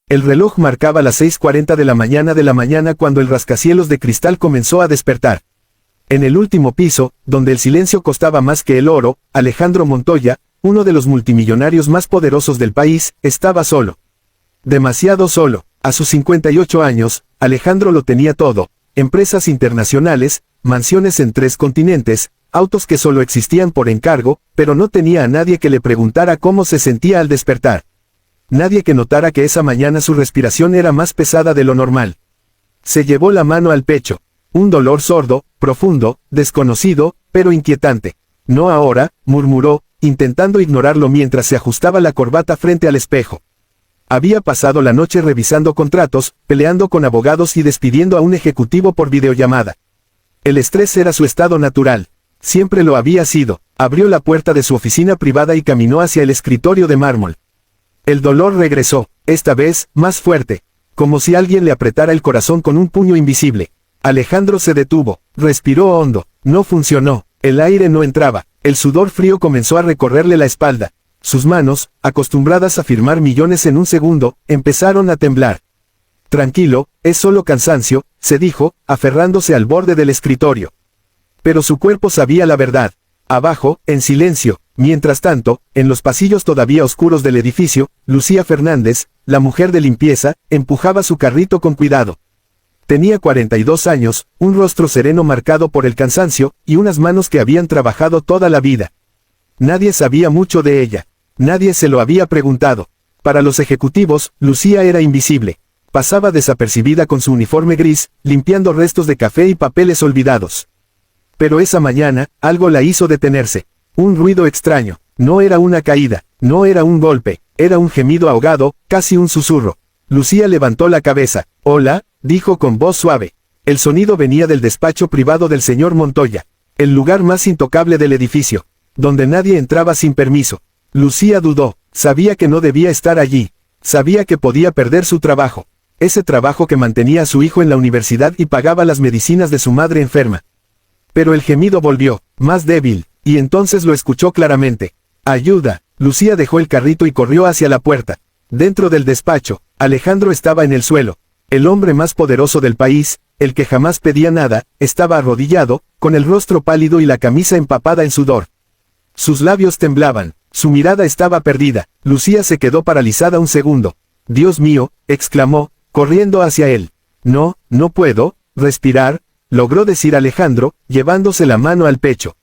El reloj marcaba las 6:40 de la mañana cuando el rascacielos de cristal comenzó a despertar. En el último piso, donde el silencio costaba más que el oro, Alejandro Montoya, uno de los multimillonarios más poderosos del país, estaba solo. Demasiado solo. A sus 58 años, Alejandro lo tenía todo: empresas internacionales, mansiones en 3 continentes, autos que solo existían por encargo, pero no tenía a nadie que le preguntara cómo se sentía al despertar. Nadie que notara que esa mañana su respiración era más pesada de lo normal. Se llevó la mano al pecho. Un dolor sordo, profundo, desconocido, pero inquietante. No ahora, murmuró, intentando ignorarlo mientras se ajustaba la corbata frente al espejo. Había pasado la noche revisando contratos, peleando con abogados y despidiendo a un ejecutivo por videollamada. El estrés era su estado natural. Siempre lo había sido. Abrió la puerta de su oficina privada y caminó hacia el escritorio de mármol. El dolor regresó, esta vez, más fuerte, como si alguien le apretara el corazón con un puño invisible. Alejandro se detuvo, respiró hondo, no funcionó, el aire no entraba, el sudor frío comenzó a recorrerle la espalda. Sus manos, acostumbradas a firmar millones en un segundo, empezaron a temblar. Tranquilo, es solo cansancio, se dijo, aferrándose al borde del escritorio. Pero su cuerpo sabía la verdad. Abajo, en silencio, mientras tanto, en los pasillos todavía oscuros del edificio, Lucía Fernández, la mujer de limpieza, empujaba su carrito con cuidado. Tenía 42 años, un rostro sereno marcado por el cansancio, y unas manos que habían trabajado toda la vida. Nadie sabía mucho de ella. Nadie se lo había preguntado. Para los ejecutivos, Lucía era invisible. Pasaba desapercibida con su uniforme gris, limpiando restos de café y papeles olvidados. Pero esa mañana, algo la hizo detenerse. Un ruido extraño. No era una caída, no era un golpe, era un gemido ahogado, casi un susurro. Lucía levantó la cabeza. «Hola», dijo con voz suave. El sonido venía del despacho privado del señor Montoya. El lugar más intocable del edificio, donde nadie entraba sin permiso. Lucía dudó. Sabía que no debía estar allí. Sabía que podía perder su trabajo. Ese trabajo que mantenía a su hijo en la universidad y pagaba las medicinas de su madre enferma. Pero el gemido volvió, más débil, y entonces lo escuchó claramente. «Ayuda». Lucía dejó el carrito y corrió hacia la puerta. Dentro del despacho, Alejandro estaba en el suelo. El hombre más poderoso del país, el que jamás pedía nada, estaba arrodillado, con el rostro pálido y la camisa empapada en sudor. Sus labios temblaban, su mirada estaba perdida. Lucía se quedó paralizada un segundo. «Dios mío», exclamó, corriendo hacia él. «No, no puedo respirar», logró decir Alejandro, llevándose la mano al pecho.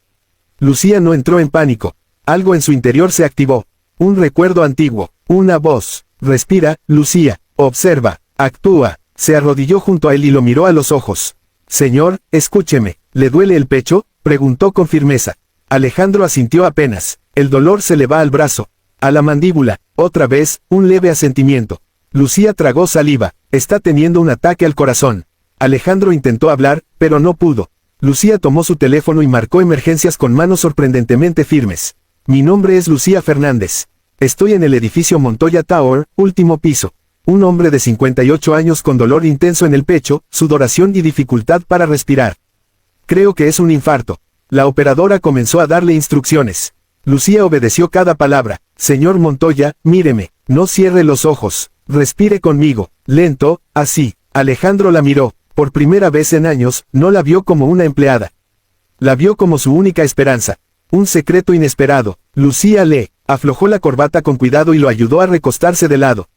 Lucía no entró en pánico. Algo en su interior se activó. Un recuerdo antiguo, una voz. «Respira, Lucía, observa, actúa». Se arrodilló junto a él y lo miró a los ojos. «Señor, escúcheme, ¿le duele el pecho?», preguntó con firmeza. Alejandro asintió apenas. El dolor se le va al brazo, a la mandíbula, otra vez, un leve asentimiento. Lucía tragó saliva. «Está teniendo un ataque al corazón». Alejandro intentó hablar, pero no pudo. Lucía tomó su teléfono y marcó emergencias con manos sorprendentemente firmes. «Mi nombre es Lucía Fernández. Estoy en el edificio Montoya Tower, último piso». Un hombre de 58 años con dolor intenso en el pecho, sudoración y dificultad para respirar. «Creo que es un infarto». La operadora comenzó a darle instrucciones. Lucía obedeció cada palabra. «Señor Montoya, míreme, no cierre los ojos, respire conmigo, lento, así». Alejandro la miró. Por primera vez en años, no la vio como una empleada. La vio como su única esperanza. Un secreto inesperado. Lucía le aflojó la corbata con cuidado y lo ayudó a recostarse de lado.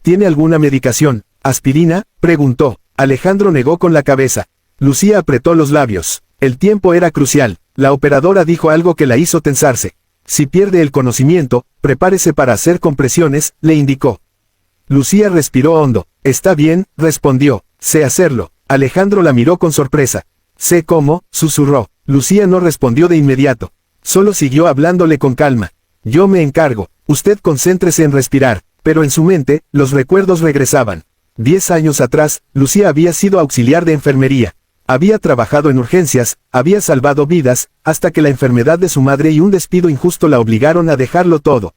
«¿Tiene alguna medicación? ¿Aspirina?», preguntó. Alejandro negó con la cabeza. Lucía apretó los labios. El tiempo era crucial. La operadora dijo algo que la hizo tensarse. «Si pierde el conocimiento, prepárese para hacer compresiones», le indicó. Lucía respiró hondo. «Está bien», respondió. «Sé hacerlo». Alejandro la miró con sorpresa. «¿Sé cómo?», susurró. Lucía no respondió de inmediato. Solo siguió hablándole con calma. «Yo me encargo. Usted concéntrese en respirar». Pero en su mente, los recuerdos regresaban. 10 años atrás, Lucía había sido auxiliar de enfermería. Había trabajado en urgencias, había salvado vidas, hasta que la enfermedad de su madre y un despido injusto la obligaron a dejarlo todo.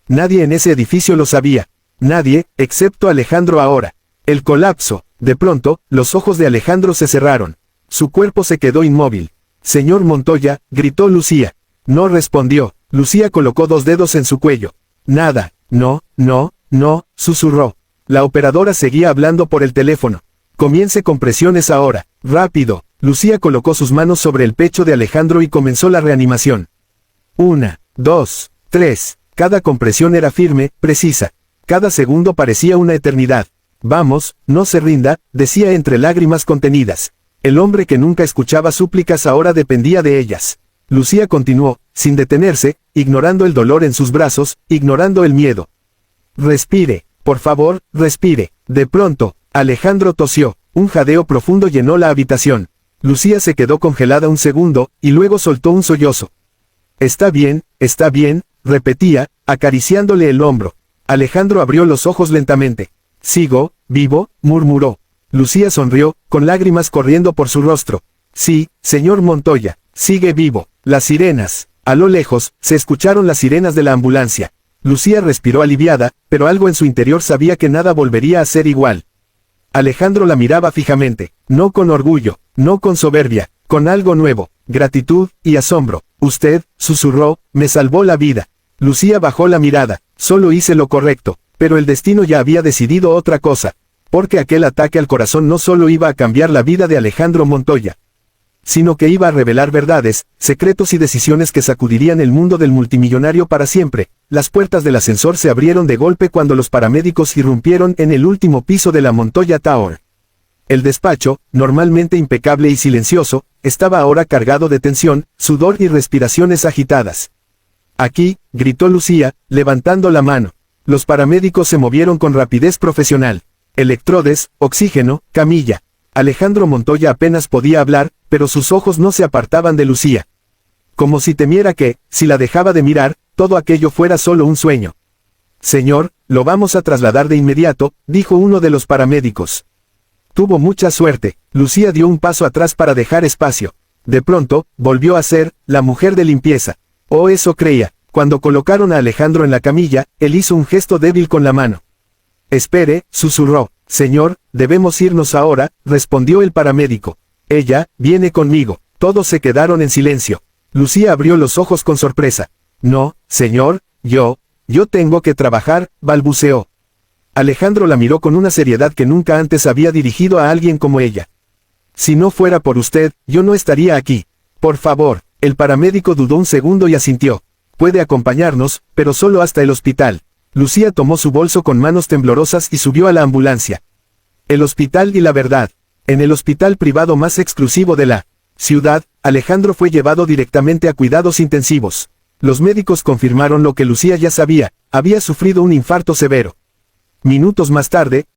Nadie en ese edificio lo sabía. Nadie, excepto Alejandro ahora. El colapso. De pronto, los ojos de Alejandro se cerraron. Su cuerpo se quedó inmóvil. «Señor Montoya», gritó Lucía. No respondió. Lucía colocó 2 dedos en su cuello. «Nada». «No, no, no», susurró. La operadora seguía hablando por el teléfono. Comience con presiones ahora, rápido. Lucía colocó sus manos sobre el pecho de Alejandro y comenzó la reanimación. 1, 2, 3. Cada compresión era firme, precisa. Cada segundo parecía una eternidad. Vamos, no se rinda, decía entre lágrimas contenidas. El hombre que nunca escuchaba súplicas ahora dependía de ellas. Lucía continuó, sin detenerse, ignorando el dolor en sus brazos, ignorando el miedo. Respire, por favor, respire. De pronto, Alejandro tosió. Un jadeo profundo llenó la habitación. Lucía se quedó congelada un segundo, y luego soltó un sollozo. Está bien, repetía, acariciándole el hombro. Alejandro abrió los ojos lentamente. Sigo, vivo, murmuró. Lucía sonrió, con lágrimas corriendo por su rostro. Sí, señor Montoya, sigue vivo. Las sirenas. A lo lejos, se escucharon las sirenas de la ambulancia. Lucía respiró aliviada, pero algo en su interior sabía que nada volvería a ser igual. Alejandro la miraba fijamente, no con orgullo, no con soberbia, con algo nuevo, gratitud y asombro. Usted, susurró, me salvó la vida. Lucía bajó la mirada, solo hice lo correcto, pero el destino ya había decidido otra cosa, porque aquel ataque al corazón no solo iba a cambiar la vida de Alejandro Montoya, sino que iba a revelar verdades, secretos y decisiones que sacudirían el mundo del multimillonario para siempre. Las puertas del ascensor se abrieron de golpe cuando los paramédicos irrumpieron en el último piso de la Montoya Tower. El despacho, normalmente impecable y silencioso, estaba ahora cargado de tensión, sudor y respiraciones agitadas. Aquí, gritó Lucía, levantando la mano. Los paramédicos se movieron con rapidez profesional. Electrodes, oxígeno, camilla. Alejandro Montoya apenas podía hablar, pero sus ojos no se apartaban de Lucía. Como si temiera que, si la dejaba de mirar, todo aquello fuera solo un sueño. Señor, lo vamos a trasladar de inmediato, dijo uno de los paramédicos. Tuvo mucha suerte. Lucía dio un paso atrás para dejar espacio. De pronto, volvió a ser, la mujer de limpieza. Oh, eso creía. Cuando colocaron a Alejandro en la camilla, él hizo un gesto débil con la mano. Espere, susurró. Señor, debemos irnos ahora, respondió el paramédico. Ella, viene conmigo. Todos se quedaron en silencio. Lucía abrió los ojos con sorpresa. No, señor, yo tengo que trabajar, balbuceó. Alejandro la miró con una seriedad que nunca antes había dirigido a alguien como ella. Si no fuera por usted, yo no estaría aquí. Por favor. El paramédico dudó un segundo y asintió. Puede acompañarnos, pero solo hasta el hospital. Lucía tomó su bolso con manos temblorosas y subió a la ambulancia. El hospital y la verdad. En el hospital privado más exclusivo de la ciudad, Alejandro fue llevado directamente a cuidados intensivos. Los médicos confirmaron lo que Lucía ya sabía, había sufrido un infarto severo. Minutos más tarde,